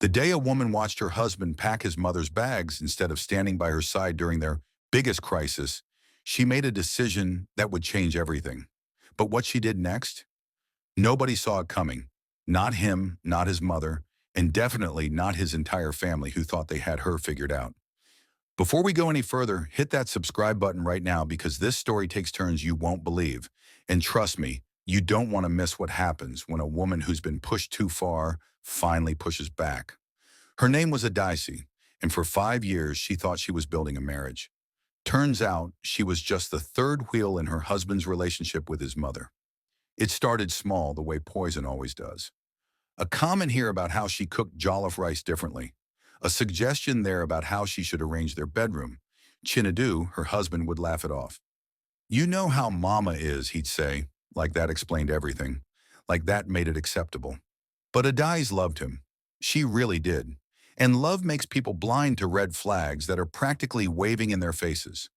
The day a woman watched her husband pack his mother's bags instead of standing by her side during their biggest crisis, she made a decision that would change everything. But what she did next? Nobody saw it coming. Not him, not his mother, and definitely not his entire family who thought they had her figured out. Before we go any further, hit that subscribe button right now because this story takes turns you won't believe. And trust me, you don't want to miss what happens when a woman who's been pushed too far finally pushes back. Her name was Adaeze, and for 5 years she thought she was building a marriage. Turns out she was just the third wheel in her husband's relationship with his mother. It started small, the way poison always does. A comment here about how she cooked jollof rice differently. A suggestion there about how she should arrange their bedroom. Chinadu, her husband, would laugh it off. "You know how mama is," he'd say, like that explained everything, like that made it acceptable. But Adaeze loved him. She really did. And love makes people blind to red flags that are practically waving in their faces.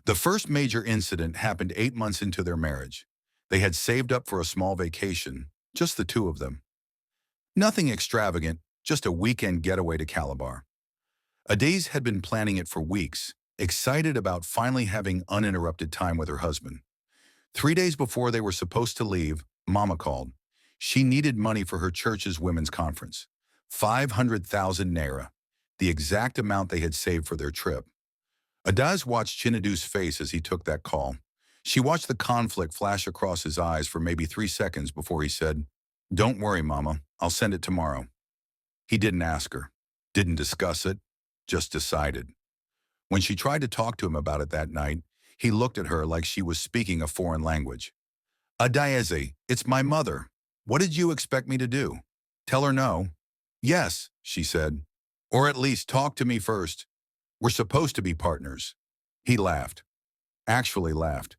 The first major incident happened 8 months into their marriage. They had saved up for a small vacation, just the two of them. Nothing extravagant, just a weekend getaway to Calabar. Adaeze had been planning it for weeks, excited about finally having uninterrupted time with her husband. 3 days before they were supposed to leave, Mama called. She needed money for her church's women's conference. 500,000 naira, the exact amount they had saved for their trip. Adaeze watched Chinadu's face as he took that call. She watched the conflict flash across his eyes for maybe 3 seconds before he said, "Don't worry, Mama, I'll send it tomorrow." He didn't ask her, didn't discuss it, just decided. When she tried to talk to him about it that night, he looked at her like she was speaking a foreign language. "Adaeze, it's my mother. What did you expect me to do? Tell her no?" "Yes," she said. "Or at least talk to me first. We're supposed to be partners." He laughed. Actually laughed.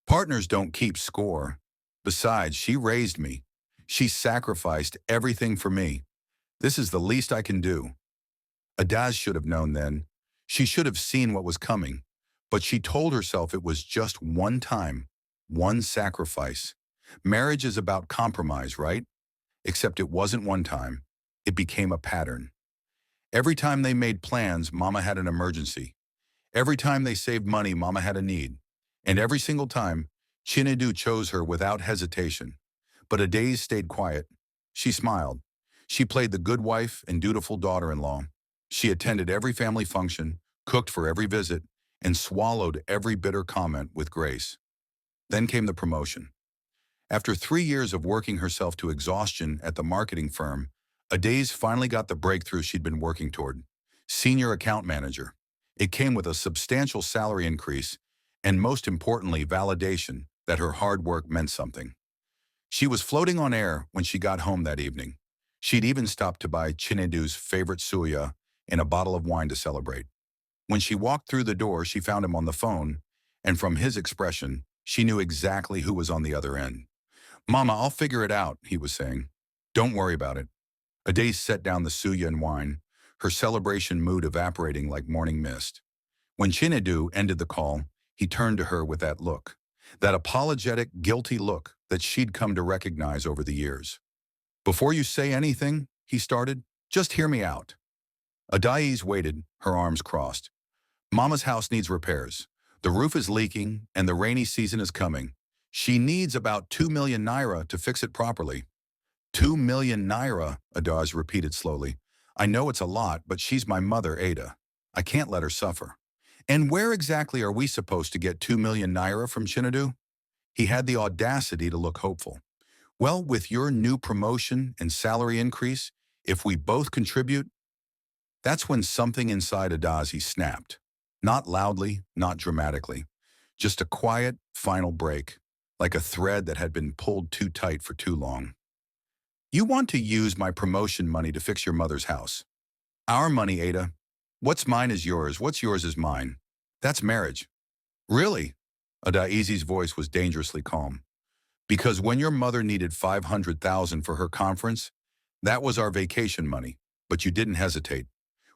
"Partners don't keep score. Besides, she raised me. She sacrificed everything for me. This is the least I can do." Adaeze should have known then. She should have seen what was coming. But she told herself it was just one time, one sacrifice. Marriage is about compromise, right? Except it wasn't one time. It became a pattern. Every time they made plans, Mama had an emergency. Every time they saved money, Mama had a need. And every single time, Chinadu chose her without hesitation. But Adaeze stayed quiet. She smiled. She played the good wife and dutiful daughter-in-law. She attended every family function, cooked for every visit, and swallowed every bitter comment with grace. Then came the promotion. After 3 years of working herself to exhaustion at the marketing firm, Adaeze finally got the breakthrough she'd been working toward. Senior account manager. It came with a substantial salary increase, and most importantly, validation that her hard work meant something. She was floating on air when she got home that evening. She'd even stopped to buy Chinadu's favorite suya and a bottle of wine to celebrate. When she walked through the door, she found him on the phone, and from his expression, she knew exactly who was on the other end. "Mama, I'll figure it out," he was saying. "Don't worry about it." Adaeze set down the suya and wine, her celebration mood evaporating like morning mist. When Chinadu ended the call, he turned to her with that look, that apologetic, guilty look that she'd come to recognize over the years. "Before you say anything," he started, "just hear me out." Adaeze waited, her arms crossed. "Mama's house needs repairs. The roof is leaking, and the rainy season is coming. She needs about 2 million naira to fix it properly." 2 million naira, Adaeze repeated slowly. "I know it's a lot, but she's my mother, Ada. I can't let her suffer." "And where exactly are we supposed to get 2 million naira from Chinadu?" He had the audacity to look hopeful. "Well, with your new promotion and salary increase, if we both contribute." That's when something inside Adaeze snapped. Not loudly, not dramatically. Just a quiet, final break, like a thread that had been pulled too tight for too long. "You want to use my promotion money to fix your mother's house." "Our money, Ada. What's mine is yours, what's yours is mine. That's marriage." "Really?" Adaeze's voice was dangerously calm. "Because when your mother needed 500,000 for her conference, that was our vacation money, but you didn't hesitate.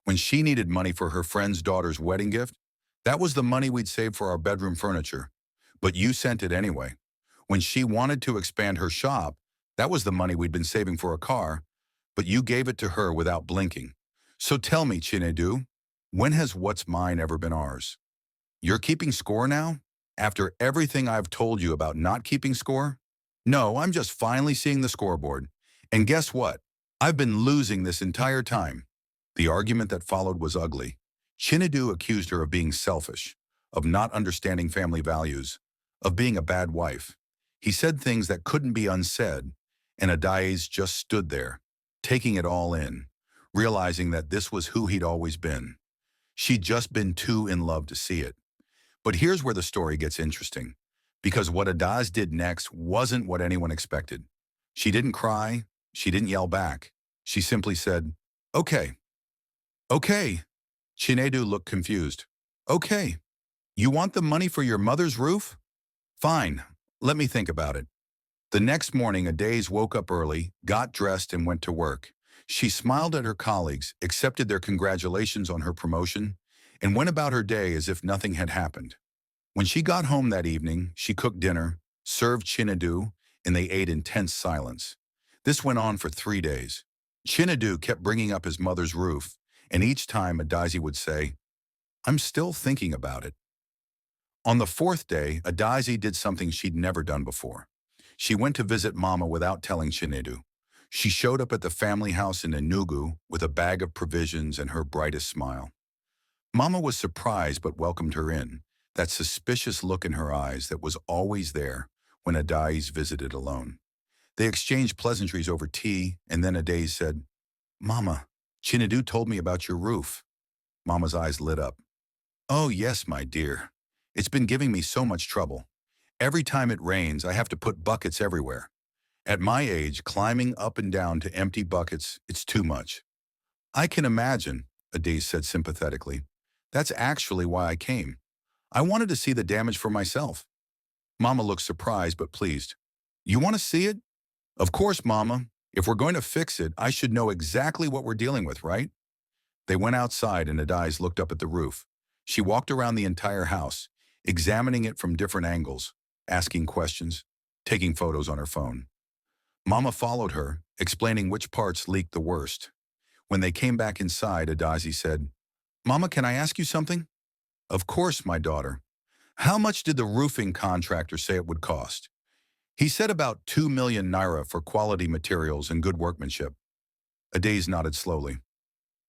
When she needed money for her friend's daughter's wedding gift, that was the money we'd saved for our bedroom furniture, but you sent it anyway. When she wanted to expand her shop, that was the money we'd been saving for a car, but you gave it to her without blinking. So tell me, Chinedu, when has what's mine ever been ours? You're keeping score now? After everything I've told you about not keeping score? No, I'm just finally seeing the scoreboard. And guess what? I've been losing this entire time. The argument that followed was ugly. Chinedu accused her of being selfish, of not understanding family values, of being a bad wife. He said things that couldn't be unsaid, and Adaeze just stood there, taking it all in, realizing that this was who he'd always been. She'd just been too in love to see it. But here's where the story gets interesting, because what Adaeze did next wasn't what anyone expected. She didn't cry, she didn't yell back. She simply said, "Okay, okay." Chinedu looked confused. "Okay, you want the money for your mother's roof? Fine, let me think about it." The next morning, Adaeze woke up early, got dressed, and went to work. She smiled at her colleagues, accepted their congratulations on her promotion, and went about her day as if nothing had happened. When she got home that evening, she cooked dinner, served Chinedu, and they ate in tense silence. This went on for 3 days. Chinedu kept bringing up his mother's roof, and each time Adaeze would say, "I'm still thinking about it." On the fourth day, Adaeze did something she'd never done before. She went to visit Mama without telling Chinedu. She showed up at the family house in Enugu with a bag of provisions and her brightest smile. Mama was surprised but welcomed her in, that suspicious look in her eyes that was always there when Adaeze visited alone. They exchanged pleasantries over tea, and then Adaeze said, "Mama, Chinedu told me about your roof." Mama's eyes lit up. "Oh yes, my dear. It's been giving me so much trouble. Every time it rains, I have to put buckets everywhere. At my age, climbing up and down to empty buckets, it's too much." "I can imagine," Adaeze said sympathetically. "That's actually why I came. I wanted to see the damage for myself." Mama looked surprised but pleased. "You want to see it?" "Of course, Mama. If we're going to fix it, I should know exactly what we're dealing with, right?" They went outside and Adaeze looked up at the roof. She walked around the entire house, examining it from different angles, asking questions, taking photos on her phone. Mama followed her, explaining which parts leaked the worst. When they came back inside, Adaeze said, "Mama, can I ask you something?" "Of course, my daughter." "How much did the roofing contractor say it would cost?" "He said about 2 million naira for quality materials and good workmanship." Adaeze nodded slowly.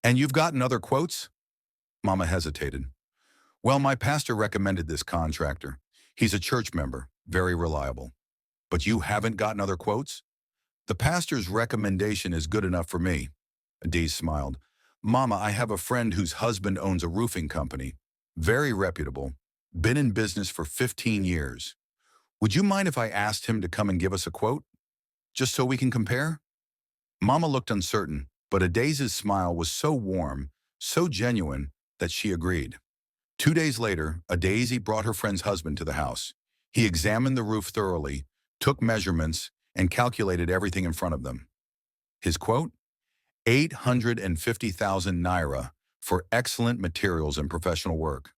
"And you've gotten other quotes?" Mama hesitated. "Well, my pastor recommended this contractor. He's a church member, very reliable." "But you haven't gotten other quotes?" "The pastor's recommendation is good enough for me." Adaeze smiled. "Mama, I have a friend whose husband owns a roofing company. Very reputable. Been in business for 15 years. Would you mind if I asked him to come and give us a quote? Just so we can compare?" Mama looked uncertain, but Adaze's smile was so warm, so genuine, that she agreed. 2 days later, Adaeze brought her friend's husband to the house. He examined the roof thoroughly, took measurements, and calculated everything in front of them. His quote? 850,000 naira for excellent materials and professional work.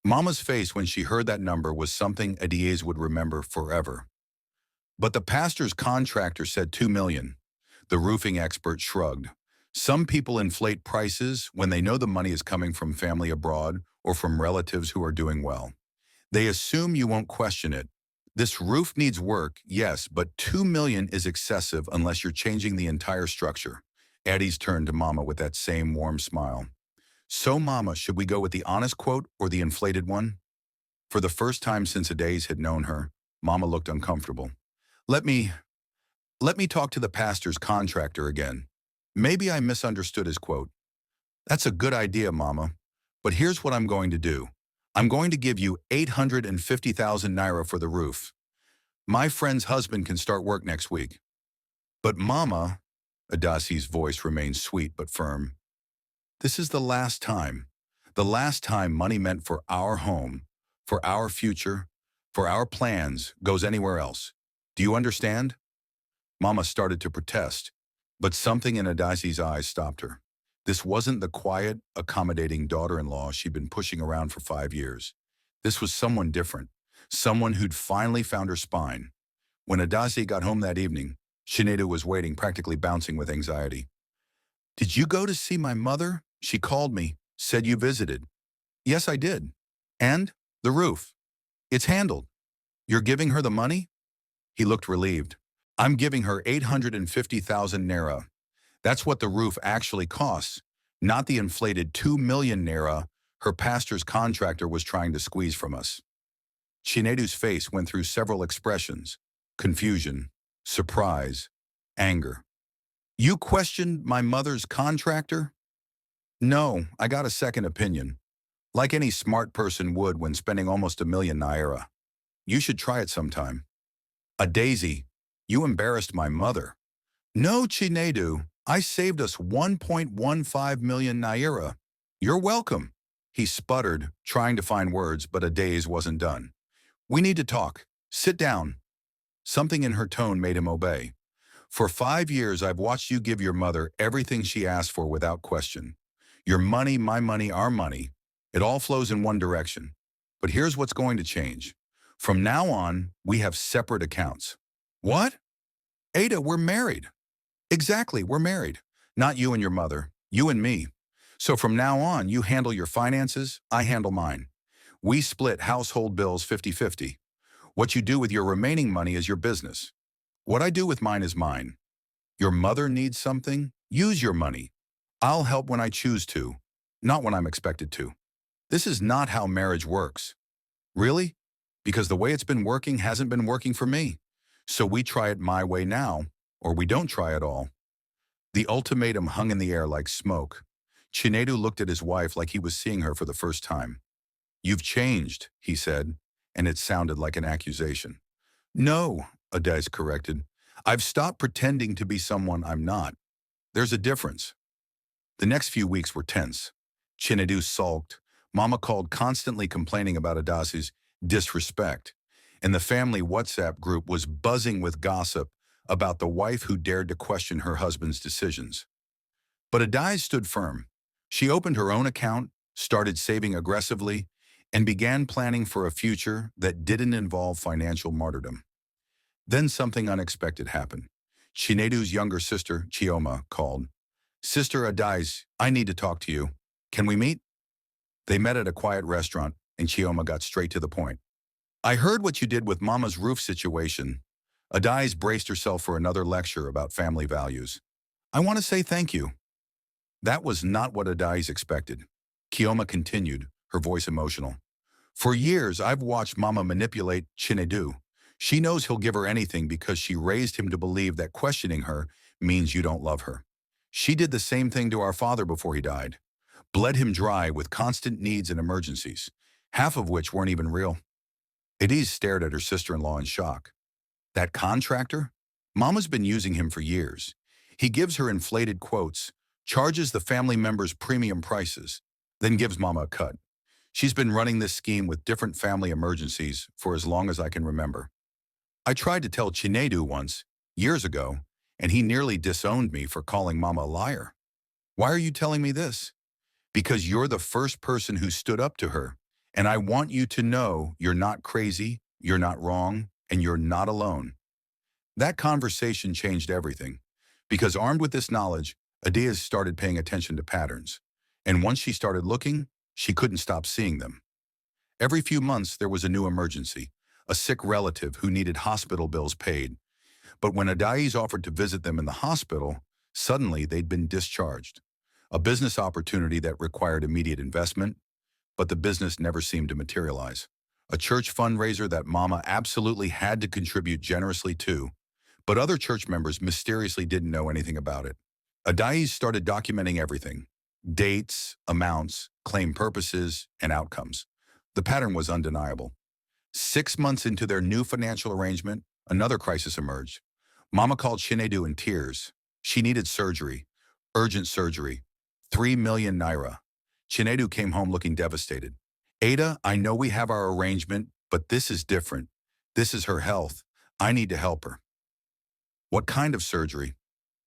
Mama's face when she heard that number was something Adaeze would remember forever. "But the pastor's contractor said 2 million. The roofing expert shrugged. "Some people inflate prices when they know the money is coming from family abroad or from relatives who are doing well. They assume you won't question it. This roof needs work, yes, but 2 million is excessive unless you're changing the entire structure." Adaeze turned to Mama with that same warm smile. "So, Mama, should we go with the honest quote or the inflated one?" For the first time since Adaeze had known her, Mama looked uncomfortable. Let me talk to the pastor's contractor again. Maybe I misunderstood his quote." "That's a good idea, Mama. But here's what I'm going to do. I'm going to give you 850,000 naira for the roof. My friend's husband can start work next week." "But Mama," Adaze's voice remained sweet but firm, "this is the last time. The last time money meant for our home, for our future, for our plans goes anywhere else. Do you understand?" Mama started to protest, but something in Adaze's eyes stopped her. This wasn't the quiet, accommodating daughter-in-law she'd been pushing around for 5 years. This was someone different, someone who'd finally found her spine. When Adaeze got home that evening, Shinedu was waiting, practically bouncing with anxiety. Did you go to see my mother? She called me, said you visited. Yes, I did. And? The roof. It's handled. You're giving her the money? He looked relieved. I'm giving her 850,000 naira. That's what the roof actually costs, not the inflated 2 million naira her pastor's contractor was trying to squeeze from us. Chinedu's face went through several expressions: confusion, surprise, anger. You questioned my mother's contractor? No, I got a second opinion, like any smart person would when spending almost 1 million naira. You should try it sometime. Adaeze, you embarrassed my mother. No, Chinedu, I saved us 1.15 million naira. You're welcome. He sputtered, trying to find words, but Adaeze wasn't done. We need to talk. Sit down. Something in her tone made him obey. For 5 years, I've watched you give your mother everything she asked for without question. Your money, my money, our money. It all flows in one direction. But here's what's going to change. From now on, we have separate accounts. What? Ada, we're married. Exactly, we're married. Not you and your mother, you and me. So from now on, you handle your finances, I handle mine. We split household bills 50-50. What you do with your remaining money is your business. What I do with mine is mine. Your mother needs something? Use your money. I'll help when I choose to, not when I'm expected to. This is not how marriage works. Really? Because the way it's been working hasn't been working for me. So we try it my way now, or we don't try at all. The ultimatum hung in the air like smoke. Chinedu looked at his wife like he was seeing her for the first time. You've changed, he said, and it sounded like an accusation. No, Adaeze corrected. I've stopped pretending to be someone I'm not. There's a difference. The next few weeks were tense. Chinedu sulked. Mama called, constantly complaining about Adaze's disrespect. And the family WhatsApp group was buzzing with gossip about the wife who dared to question her husband's decisions. But Adaeze stood firm. She opened her own account, started saving aggressively, and began planning for a future that didn't involve financial martyrdom. Then something unexpected happened. Chinedu's younger sister, Chioma, called. Sister Adaeze, I need to talk to you. Can we meet? They met at a quiet restaurant, and Chioma got straight to the point. I heard what you did with Mama's roof situation. Adaeze braced herself for another lecture about family values. I want to say thank you. That was not what Adaeze expected. Chioma continued, her voice emotional. For years, I've watched Mama manipulate Chinedu. She knows he'll give her anything because she raised him to believe that questioning her means you don't love her. She did the same thing to our father before he died. Bled him dry with constant needs and emergencies, half of which weren't even real. Adaeze stared at her sister-in-law in shock. That contractor? Mama's been using him for years. He gives her inflated quotes, charges the family members premium prices, then gives Mama a cut. She's been running this scheme with different family emergencies for as long as I can remember. I tried to tell Chinedu once, years ago, and he nearly disowned me for calling Mama a liar. Why are you telling me this? Because you're the first person who stood up to her, and I want you to know you're not crazy, you're not wrong, and you're not alone. That conversation changed everything, because armed with this knowledge, Adaeze started paying attention to patterns. And once she started looking, she couldn't stop seeing them. Every few months, there was a new emergency, a sick relative who needed hospital bills paid. But when Adaeze offered to visit them in the hospital, suddenly they'd been discharged. A business opportunity that required immediate investment, but the business never seemed to materialize. A church fundraiser that Mama absolutely had to contribute generously to, but other church members mysteriously didn't know anything about it. Adaeze started documenting everything: dates, amounts, claim purposes, and outcomes. The pattern was undeniable. 6 months into their new financial arrangement, another crisis emerged. Mama called Chinedu in tears. She needed surgery, urgent surgery, 3 million naira. Chinedu came home looking devastated. Ada, I know we have our arrangement, but this is different. This is her health. I need to help her. What kind of surgery?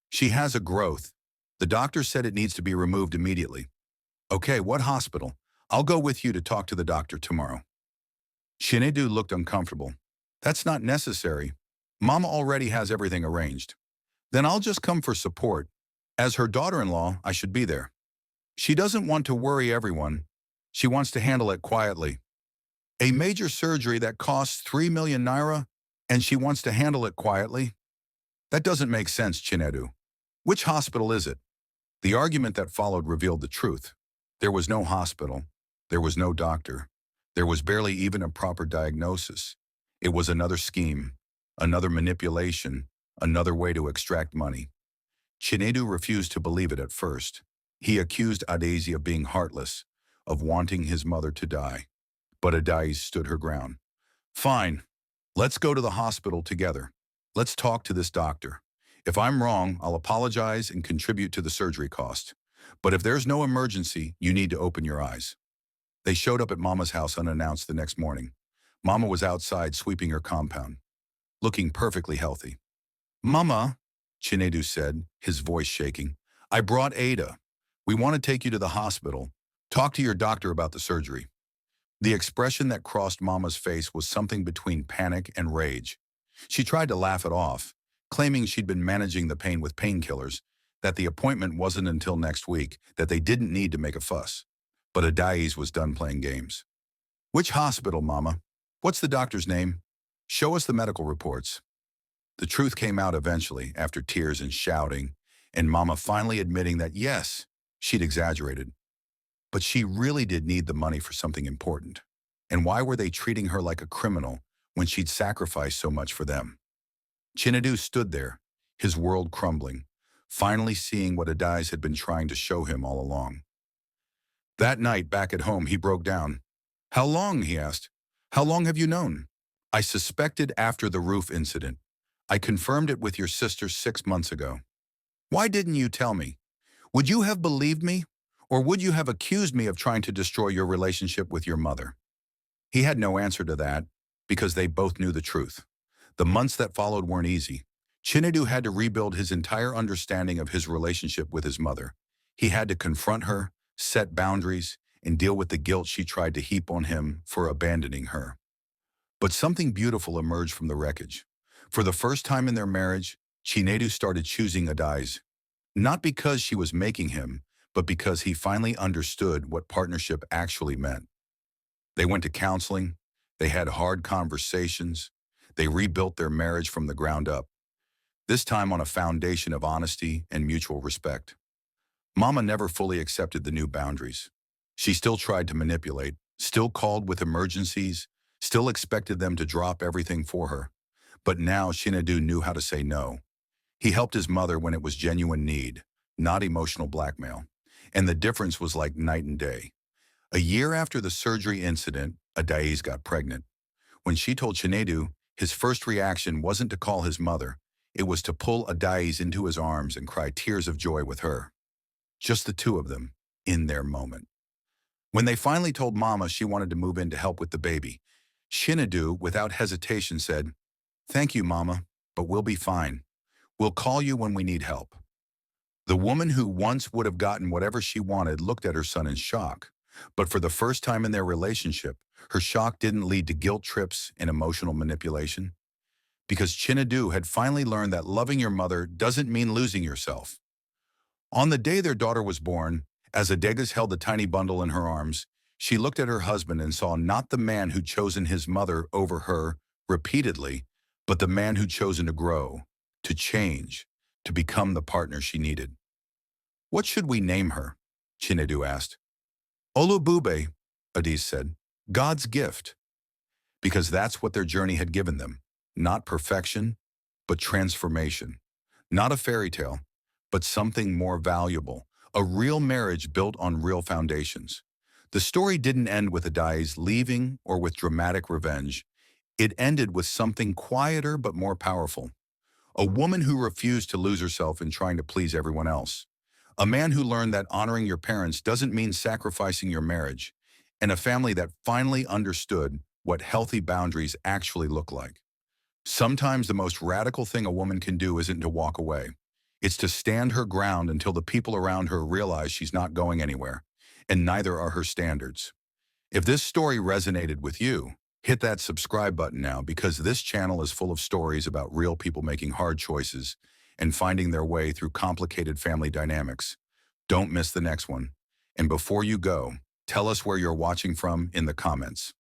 She has a growth. The doctor said it needs to be removed immediately. Okay, what hospital? I'll go with you to talk to the doctor tomorrow. Chinedu looked uncomfortable. That's not necessary. Mama already has everything arranged. Then I'll just come for support. As her daughter-in-law, I should be there. She doesn't want to worry everyone. She wants to handle it quietly. A major surgery that costs 3 million naira, and she wants to handle it quietly? That doesn't make sense, Chinedu. Which hospital is it? The argument that followed revealed the truth. There was no hospital. There was no doctor. There was barely even a proper diagnosis. It was another scheme, another manipulation, another way to extract money. Chinedu refused to believe it at first. He accused Adaeze of being heartless, of wanting his mother to die. But Adaeze stood her ground. Fine, let's go to the hospital together. Let's talk to this doctor. If I'm wrong, I'll apologize and contribute to the surgery cost. But if there's no emergency, you need to open your eyes. They showed up at Mama's house unannounced the next morning. Mama was outside sweeping her compound, looking perfectly healthy. Mama, Chinedu said, his voice shaking, I brought Ada. We want to take you to the hospital. Talk to your doctor about the surgery. The expression that crossed Mama's face was something between panic and rage. She tried to laugh it off, claiming she'd been managing the pain with painkillers, that the appointment wasn't until next week, that they didn't need to make a fuss. But Adaeze was done playing games. Which hospital, Mama? What's the doctor's name? Show us the medical reports. The truth came out eventually, after tears and shouting, and Mama finally admitting that yes, she'd exaggerated. But she really did need the money for something important. And why were they treating her like a criminal when she'd sacrificed so much for them? Chinedu stood there, his world crumbling, finally seeing what Adaeze had been trying to show him all along. That night, back at home, he broke down. How long, he asked. How long have you known? I suspected after the roof incident. I confirmed it with your sister 6 months ago. Why didn't you tell me? Would you have believed me? Or would you have accused me of trying to destroy your relationship with your mother? He had no answer to that, because they both knew the truth. The months that followed weren't easy. Chinedu had to rebuild his entire understanding of his relationship with his mother. He had to confront her, set boundaries, and deal with the guilt she tried to heap on him for abandoning her. But something beautiful emerged from the wreckage. For the first time in their marriage, Chinedu started choosing Adaeze, not because she was making him, but because he finally understood what partnership actually meant. They went to counseling, they had hard conversations, they rebuilt their marriage from the ground up, this time on a foundation of honesty and mutual respect. Mama never fully accepted the new boundaries. She still tried to manipulate, still called with emergencies, still expected them to drop everything for her. But now Chinedu knew how to say no. He helped his mother when it was genuine need, not emotional blackmail. And the difference was like night and day. A year after the surgery incident, Adaeze got pregnant. When she told Chinedu, his first reaction wasn't to call his mother. It was to pull Adaeze into his arms and cry tears of joy with her. Just the two of them, in their moment. When they finally told Mama she wanted to move in to help with the baby, Chinedu, without hesitation, said, Thank you, Mama, but we'll be fine. We'll call you when we need help. The woman who once would have gotten whatever she wanted looked at her son in shock. But for the first time in their relationship, her shock didn't lead to guilt trips and emotional manipulation. Because Chinedu had finally learned that loving your mother doesn't mean losing yourself. On the day their daughter was born, as Adaeze held the tiny bundle in her arms, she looked at her husband and saw not the man who'd chosen his mother over her repeatedly, but the man who'd chosen to grow, to change, to become the partner she needed. What should we name her? Chinedu asked. Olubube, Adaeze said, God's gift. Because that's what their journey had given them. Not perfection, but transformation. Not a fairy tale, but something more valuable. A real marriage built on real foundations. The story didn't end with Adaeze leaving or with dramatic revenge. It ended with something quieter but more powerful. A woman who refused to lose herself in trying to please everyone else. A man who learned that honoring your parents doesn't mean sacrificing your marriage. And a family that finally understood what healthy boundaries actually look like. Sometimes the most radical thing a woman can do isn't to walk away. It's to stand her ground until the people around her realize she's not going anywhere, and neither are her standards. If this story resonated with you, hit that subscribe button now, because this channel is full of stories about real people making hard choices and finding their way through complicated family dynamics. Don't miss the next one. And before you go, tell us where you're watching from in the comments.